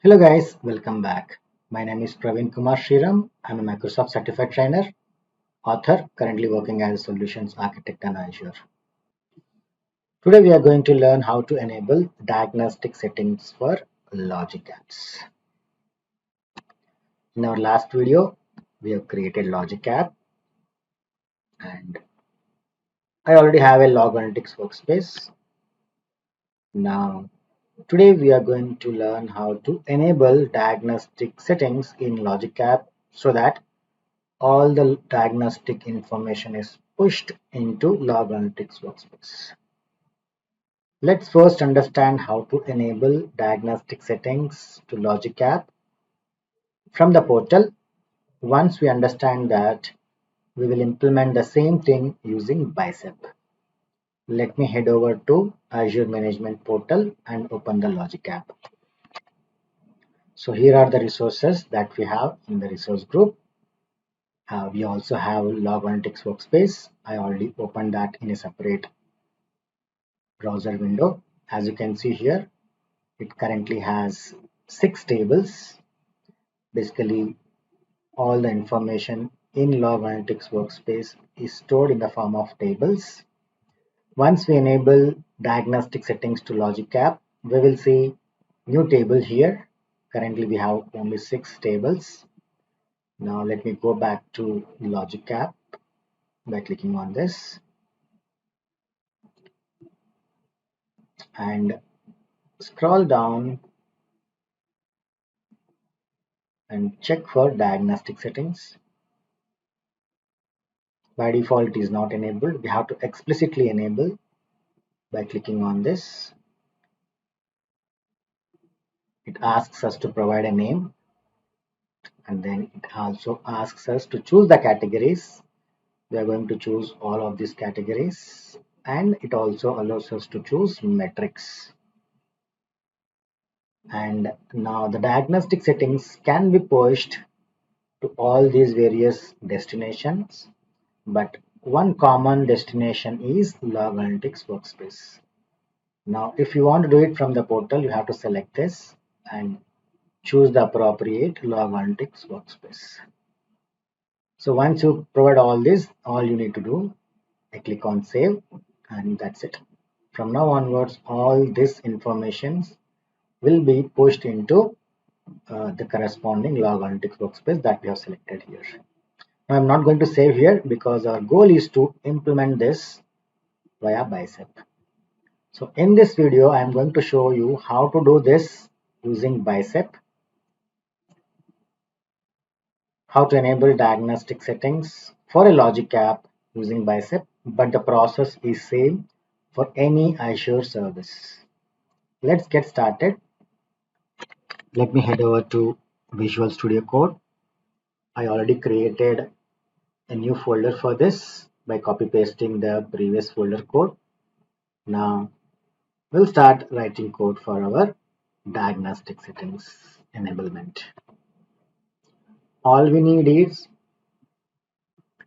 Hello guys, welcome back. My name is Praveen Kumar Sriram. I'm a Microsoft Certified Trainer, author, currently working as a Solutions Architect on Azure. Today we are going to learn how to enable diagnostic settings for logic apps. In our last video, we have created logic app and I already have a log analytics workspace. Now, today we are going to learn how to enable diagnostic settings in logic app so that all the diagnostic information is pushed into log analytics workspace. Let's first understand how to enable diagnostic settings to logic app from the portal. Once we understand that, we will implement the same thing using Bicep. Let me head over to Azure Management Portal and open the logic app. So here are the resources that we have in the resource group. We also have log analytics workspace. I already opened that in a separate browser window. As you can see here, it currently has 6 tables. Basically, all the information in log analytics workspace is stored in the form of tables. Once we enable diagnostic settings to logic app, we will see new table here. Currently we have only 6 tables. Now let me go back to logic app by clicking on this and scroll down and check for diagnostic settings. By default it is not enabled. We have to explicitly enable by clicking on this. It asks us to provide a name and then it also asks us to choose the categories. We are going to choose all of these categories and it also allows us to choose metrics. And now the diagnostic settings can be pushed to all these various destinations, but one common destination is log analytics workspace. Now if you want to do it from the portal, you have to select this and choose the appropriate log analytics workspace. So once you provide all this, all you need to do, I click on save and that's it. From now onwards, all this information will be pushed into the corresponding log analytics workspace that we have selected here. Now I'm not going to save here because our goal is to implement this via Bicep. So in this video, I am going to show you how to do this using Bicep, how to enable diagnostic settings for a logic app using Bicep, but the process is same for any Azure service. Let's get started. Let me head over to Visual Studio Code. I already created a new folder for this by copy pasting the previous folder code. Now we'll start writing code for our diagnostic settings enablement. All we need is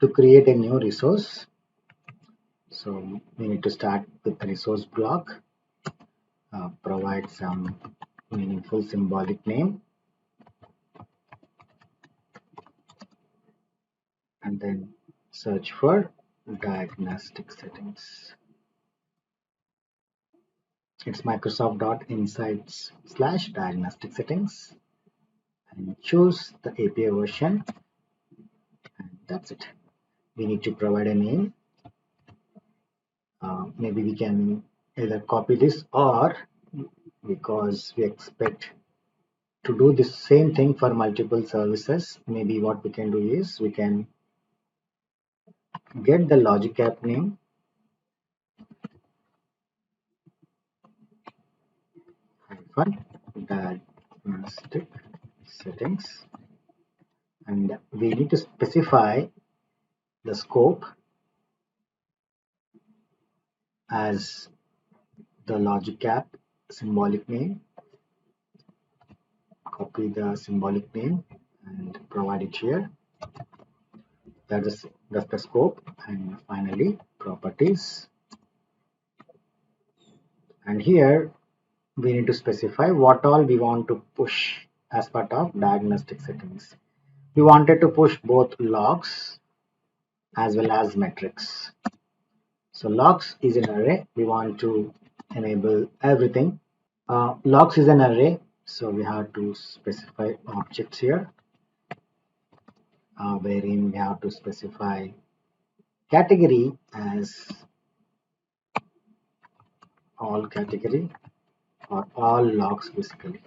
to create a new resource. So we need to start with the resource block, provide some meaningful symbolic name, and then search for diagnostic settings. It's Microsoft.insights/diagnostic settings and choose the API version, and that's it. We need to provide a name. Maybe we can either copy this, or because we expect to do the same thing for multiple services, maybe what we can do is we can get the logic app name hyphen diagnostic settings, and we need to specify the scope as the logic app symbolic name. Copy the symbolic name and provide it here. That's the scope. And finally properties, and here we need to specify what all we want to push as part of diagnostic settings. We wanted to push both logs as well as metrics. So logs is an array. We want to enable everything. Logs is an array, so we have to specify objects here, wherein we have to specify category as all category or all logs basically.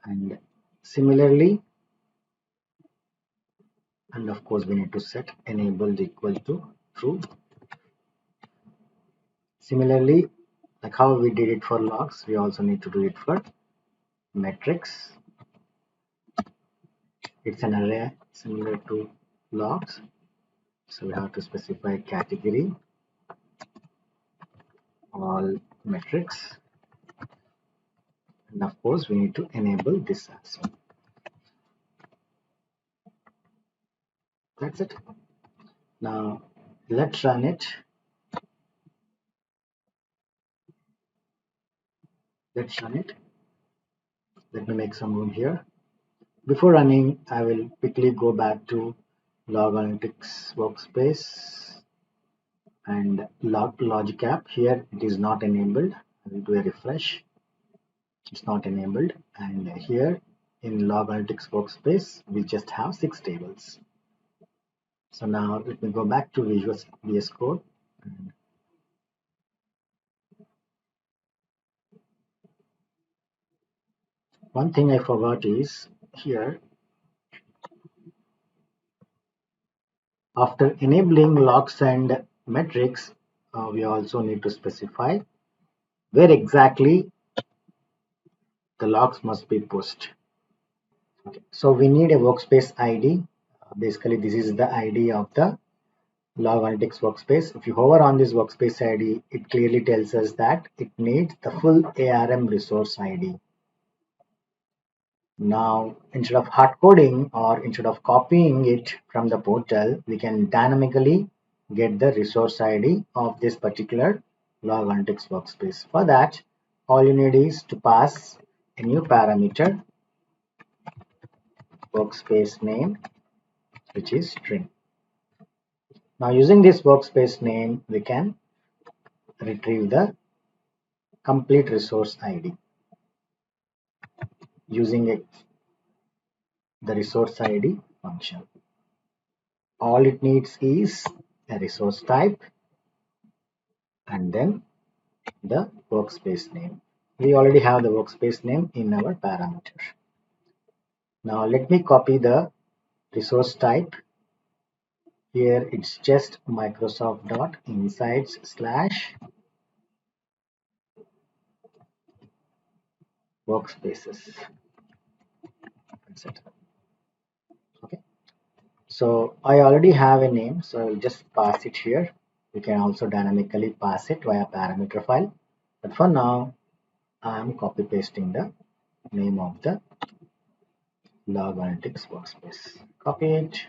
And similarly, and of course we need to set enabled equal to true. Similarly, like how we did it for logs, we also need to do it for metrics. It's an array similar to logs, so we have to specify category all metrics, and of course we need to enable this as well. That's it. Now let's run it. Let's run it. Let me make some room here. Before running, I will quickly go back to Log Analytics workspace and Logic app. Here it is not enabled. I will do a refresh. It's not enabled. And here in Log Analytics workspace, we just have 6 tables. So now let me go back to Visual VS Code. One thing I forgot is here, after enabling logs and metrics, we also need to specify where exactly the logs must be pushed. Okay. So we need a workspace ID. Basically, this is the ID of the Log Analytics workspace. If you hover on this workspace ID, it clearly tells us that it needs the full ARM resource ID. Now, instead of hard coding or instead of copying it from the portal, we can dynamically get the resource ID of this particular Log Analytics workspace. For that, all you need is to pass a new parameter, workspace name, which is string. Now, using this workspace name, we can retrieve the complete resource ID using the resource ID function. All it needs is a resource type and then the workspace name. We already have the workspace name in our parameter. Now let me copy the resource type. Here it's just Microsoft dot insights slash workspaces. That's it. Okay. So I already have a name, so I'll just pass it here. You can also dynamically pass it via parameter file. But for now, I'm copy pasting the name of the Log Analytics workspace. Copy it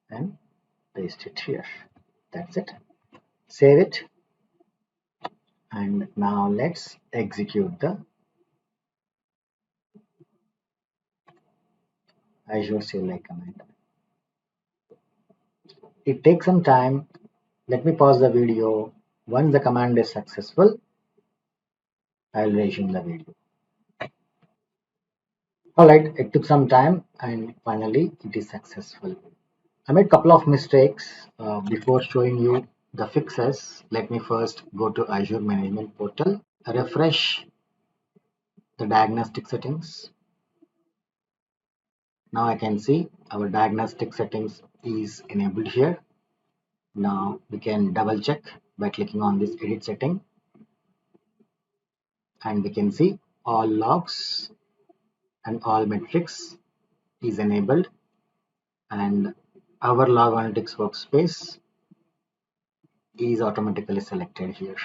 and paste it here. That's it. Save it. And now let's execute the Azure CLI command. It takes some time. Let me pause the video. Once the command is successful, I'll resume the video. Alright, it took some time and finally it is successful. I made a couple of mistakes before showing you the fixes. Let me first go to Azure Management Portal, refresh the diagnostic settings. Now I can see our diagnostic settings is enabled here. Now we can double check by clicking on this edit setting and we can see all logs and all metrics is enabled and our log analytics workspace is automatically selected here.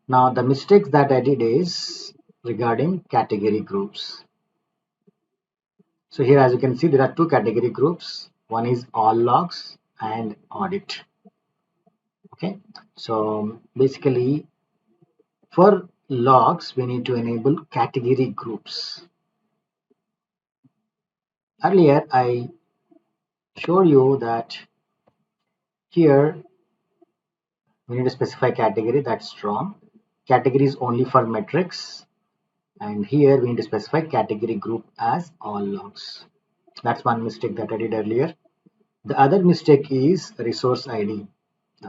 Now the mistakes that I did is regarding category groups. So here as you can see there are two category groups. One is all logs and audit. Okay, so basically for logs, we need to enable category groups. Earlier, I showed you that here we need to specify category, that's strong. Category is only for metrics, and here we need to specify category group as all logs. That's one mistake that I did earlier. The other mistake is resource ID.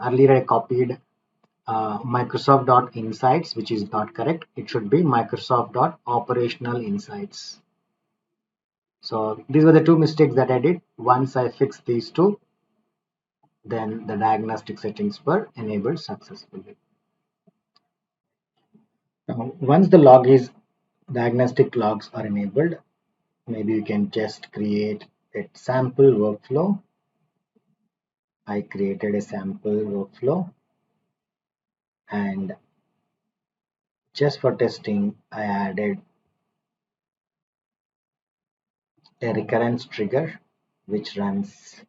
Earlier I copied Microsoft.insights, which is not correct. It should be Microsoft.operational insights. So these were the two mistakes that I did. Once I fixed these two, then the diagnostic settings were enabled successfully. Now, once the log is diagnostic logs are enabled, maybe you can just create a sample workflow. I created a sample workflow, and just for testing, I added a recurrence trigger which runs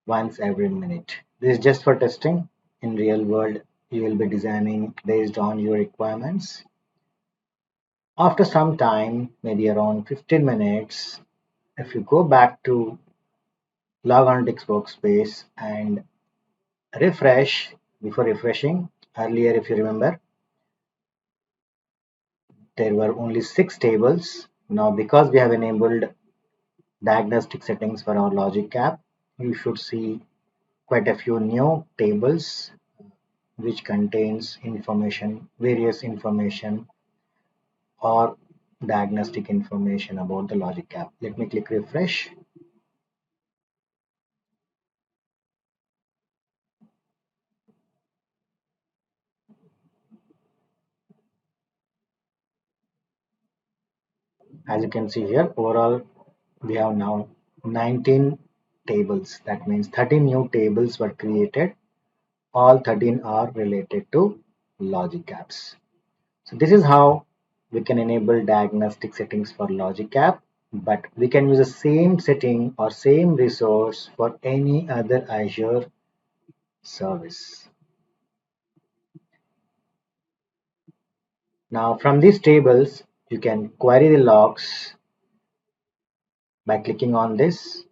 once every minute. This is just for testing. In real world, you will be designing based on your requirements. After some time, maybe around 15 minutes, if you go back to Log Analytics workspace and refresh, before refreshing, earlier if you remember, there were only 6 tables. Now because we have enabled diagnostic settings for our logic app, you should see quite a few new tables which contains information, various information or diagnostic information about the logic app. Let me click refresh. As you can see here, overall we have now 19 tables. That means 13 new tables were created. All 13 are related to logic apps. So this is how we can enable diagnostic settings for logic app, but we can use the same setting or same resource for any other Azure service. Now from these tables, you can query the logs by clicking on this,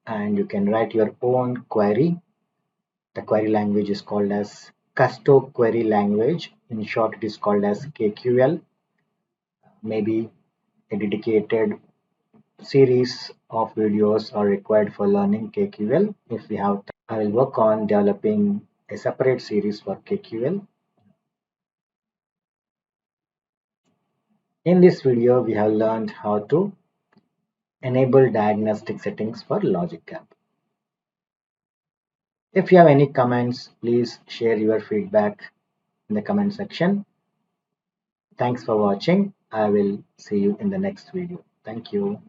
and you can write your own query. The query language is called as custom query language. In short, it is called as KQL. Maybe a dedicated series of videos are required for learning KQL. If we have time, I will work on developing a separate series for KQL. In this video, we have learned how to enable diagnostic settings for logic app. If you have any comments, please share your feedback in the comment section. Thanks for watching. I will see you in the next video. Thank you.